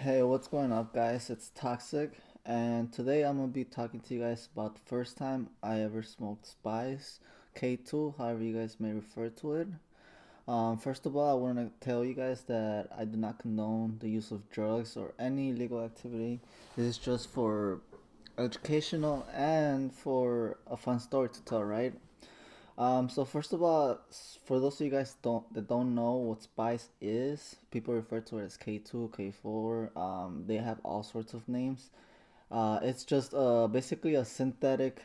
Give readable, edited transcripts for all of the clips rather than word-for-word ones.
Hey, what's going up, guys? It's Toxic, and today I'm gonna be talking to you guys about the first time I ever smoked spice, K2, however you guys may refer to it. First of all, I want to tell you guys that I do not condone the use of drugs or any illegal activity. This is just for educational and for a fun story to tell, right? So first of all, for those of you guys don't know what spice is, people refer to it as K2, K4. They have all sorts of names. It's just basically a synthetic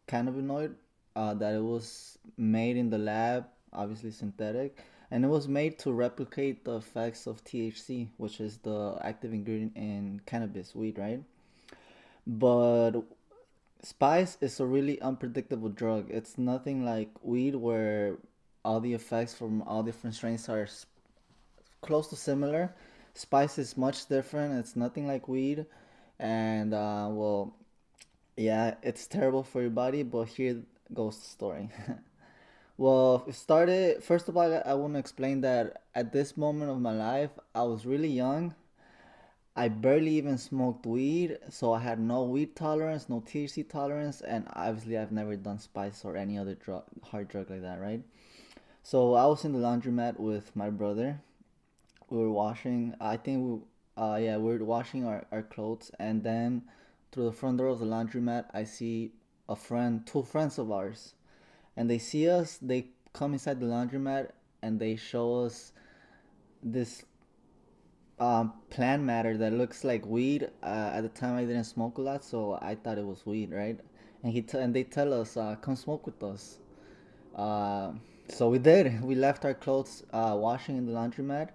cannabinoid that it was made in the lab, obviously synthetic, and it was made to replicate the effects of THC, which is the active ingredient in cannabis weed, right? But spice is a really unpredictable drug. It's nothing like weed where all the effects from all different strains are close to similar. Spice is much different. It's nothing like weed. And, yeah, it's terrible for your body, but here goes the story. Well, it started, first of all, I want to explain that at this moment of my life, I was really young. I barely even smoked weed, so I had no weed tolerance, no THC tolerance, and obviously I've never done spice or any other drug, hard drug like that, right? So I was in the laundromat with my brother. We were washing, I think yeah, we were washing our clothes, and then through the front door of the laundromat, I see a friend, two friends of ours, and they see us, they come inside the laundromat, and they show us this plant matter that looks like weed. At the time, I didn't smoke a lot, so I thought it was weed, right? And they tell us, "Come smoke with us." Uh, so we did. We left our clothes washing in the laundromat,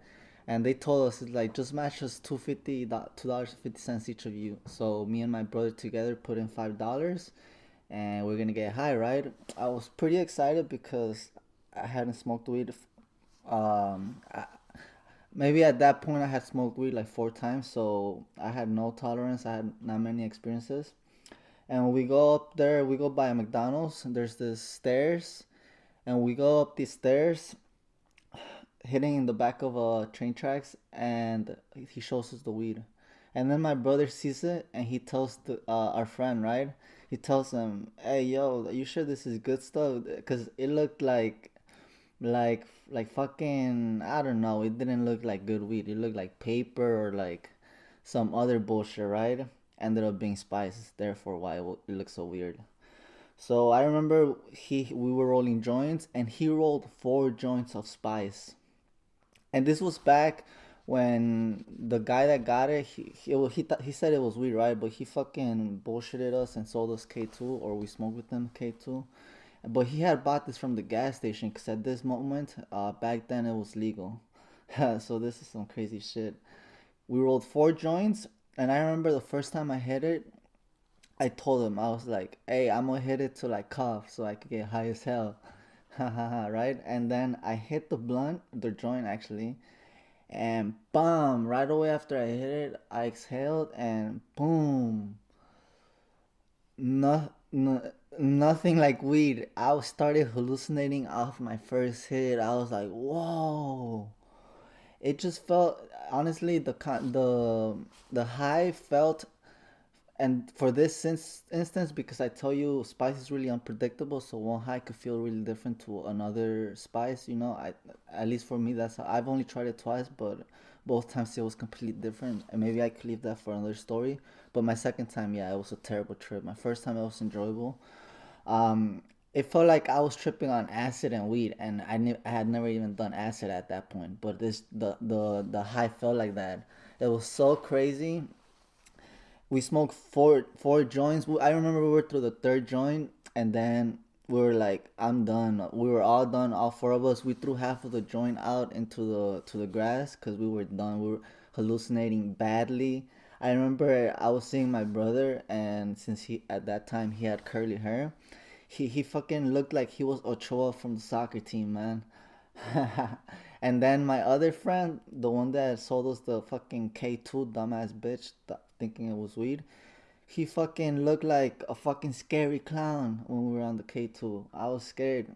and they told us it's like just match us $2.50 each of you. So me and my brother together put in $5, and we're gonna get high, right? I was pretty excited because I hadn't smoked weed. I, maybe at that point I had smoked weed like four times, so I had no tolerance. I had not many experiences. And we go up there, we go by a McDonald's, and there's this stairs, and we go up these stairs, hitting in the back of train tracks, and he shows us the weed. And then my brother sees it, and he tells our friend, right? He tells him, "Hey, yo, you sure this is good stuff? Cause it looked like fucking, I don't know. It didn't look like good weed. It looked like paper or like some other bullshit, right? Ended up being spice. Therefore, why it looks so weird." So I remember we were rolling joints, and he rolled four joints of spice. And this was back when the guy that got it, he said it was weed, right? But he fucking bullshitted us and sold us K2, or we smoked with him K2. But he had bought this from the gas station because at this moment, back then it was legal. So this is some crazy shit. We rolled four joints, and I remember the first time I hit it, I told him, I was like, "Hey, I'm gonna hit it to like cough so I could get high as hell." Ha ha ha, right? And then I hit the blunt, the joint actually, and boom, right away after I hit it, I exhaled and boom, no, no, nothing like weed. I started hallucinating off my first hit. I was like, whoa. It just felt, honestly, the high felt, and for this instance, because I tell you, spice is really unpredictable, so one high could feel really different to another spice. I at least for me, that's how, I've only tried it twice, but both times it was completely different. And maybe I could leave that for another story. But my second time, yeah, it was a terrible trip. My first time, it was enjoyable. Um, it felt like I was tripping on acid and weed, and I had never even done acid at that point. But the high felt like that. It was so crazy. We smoked four joints. I remember we were through the third joint, and then we were like, "I'm done." We were all done, all four of us. We threw half of the joint out into the grass because we were done. We were hallucinating badly. I remember I was seeing my brother, and since he at that time he had curly hair, he fucking looked like he was Ochoa from the soccer team, man. And then my other friend, the one that sold us the fucking K2 dumbass bitch, thinking it was weed, he fucking looked like a fucking scary clown when we were on the K2. I was scared.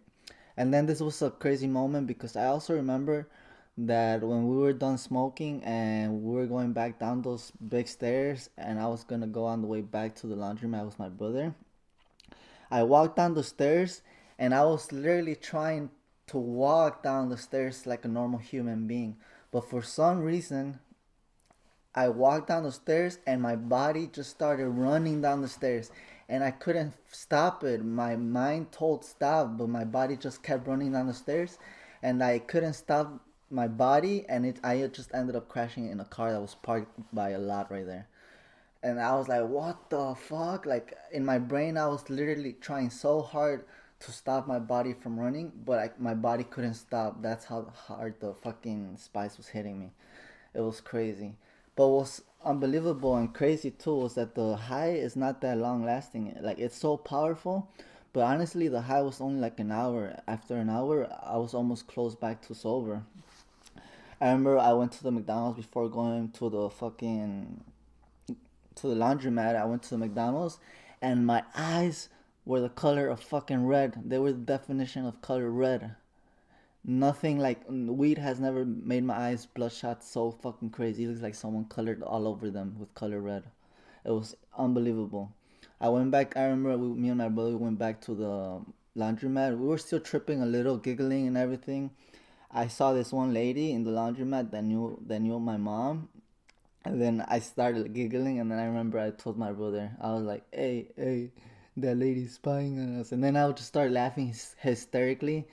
And then this was a crazy moment because I also remember that when we were done smoking and we were going going back down those big stairs, and I was gonna go on the way back to the laundromat with my brother. I walked down the stairs, and I was literally trying to walk down the stairs like a normal human being. But for some reason, I walked down the stairs and my body just started running down the stairs and I couldn't stop it. My mind told stop, but my body just kept running down the stairs and I couldn't stop my body and I just ended up crashing in a car that was parked by a lot right there. And I was like, what the fuck? Like in my brain, I was literally trying so hard to stop my body from running, but my body couldn't stop. That's how hard the fucking spice was hitting me. It was crazy. But what's unbelievable and crazy too was that the high is not that long lasting. Like it's so powerful, but honestly, the high was only like an hour. After an hour, I was almost close back to sober. I remember I went to the McDonald's before going to the laundromat. I went to the McDonald's, and my eyes were the color of fucking red. They were the definition of color red. Nothing like weed has never made my eyes bloodshot so fucking crazy. It looks like someone colored all over them with color red. It was unbelievable. I went back. I remember me and my brother went back to the laundromat. We were still tripping a little, giggling and everything. I saw this one lady in the laundromat that knew my mom, and then I started giggling, and then I remember I told my brother, I was like, "Hey, hey, that lady's spying on us," and then I would just start laughing hysterically,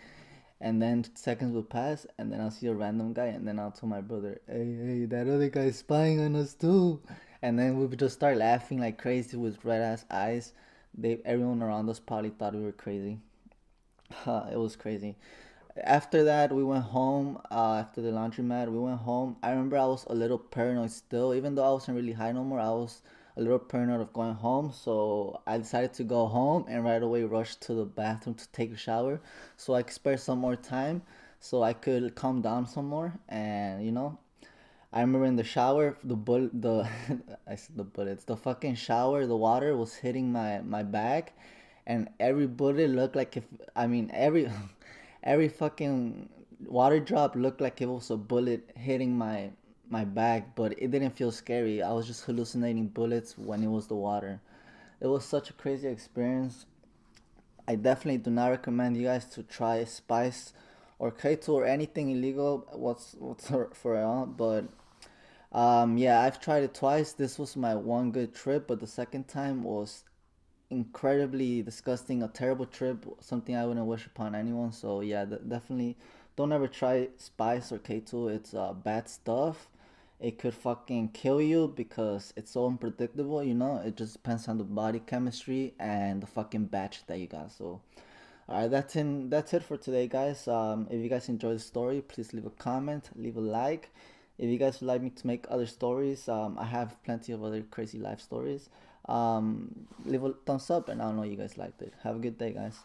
and then seconds would pass, and then I'll see a random guy, and then I'll tell my brother, "Hey, hey, that other guy's spying on us too," and then we would just start laughing like crazy with red ass eyes. Everyone around us probably thought we were crazy. It was crazy. After that, we went home. After the laundromat, we went home. I remember I was a little paranoid still, even though I wasn't really high no more. I was a little paranoid of going home, so I decided to go home and right away rush to the bathroom to take a shower, so I could spare some more time, so I could calm down some more. And I remember in the shower, the I said the bullets, the fucking shower, the water was hitting my back, and every bullet looked like if I mean every fucking water drop looked like it was a bullet hitting my back, but it didn't feel scary. I was just hallucinating bullets when it was the water. It was such a crazy experience. I definitely do not recommend you guys to try spice or keto or anything illegal what's for all, but yeah, I've tried it twice. This was my one good trip, but the second time was incredibly disgusting, a terrible trip, something I wouldn't wish upon anyone. So yeah, definitely don't ever try spice or K2. It's bad stuff. It could fucking kill you because it's so unpredictable. It just depends on the body chemistry and the fucking batch that you got. So all right, that's it for today, guys. If you guys enjoyed the story, please leave a comment, leave a like. If you guys would like me to make other stories, I have plenty of other crazy life stories. Leave a thumbs up, and I know you guys liked it. Have a good day, guys.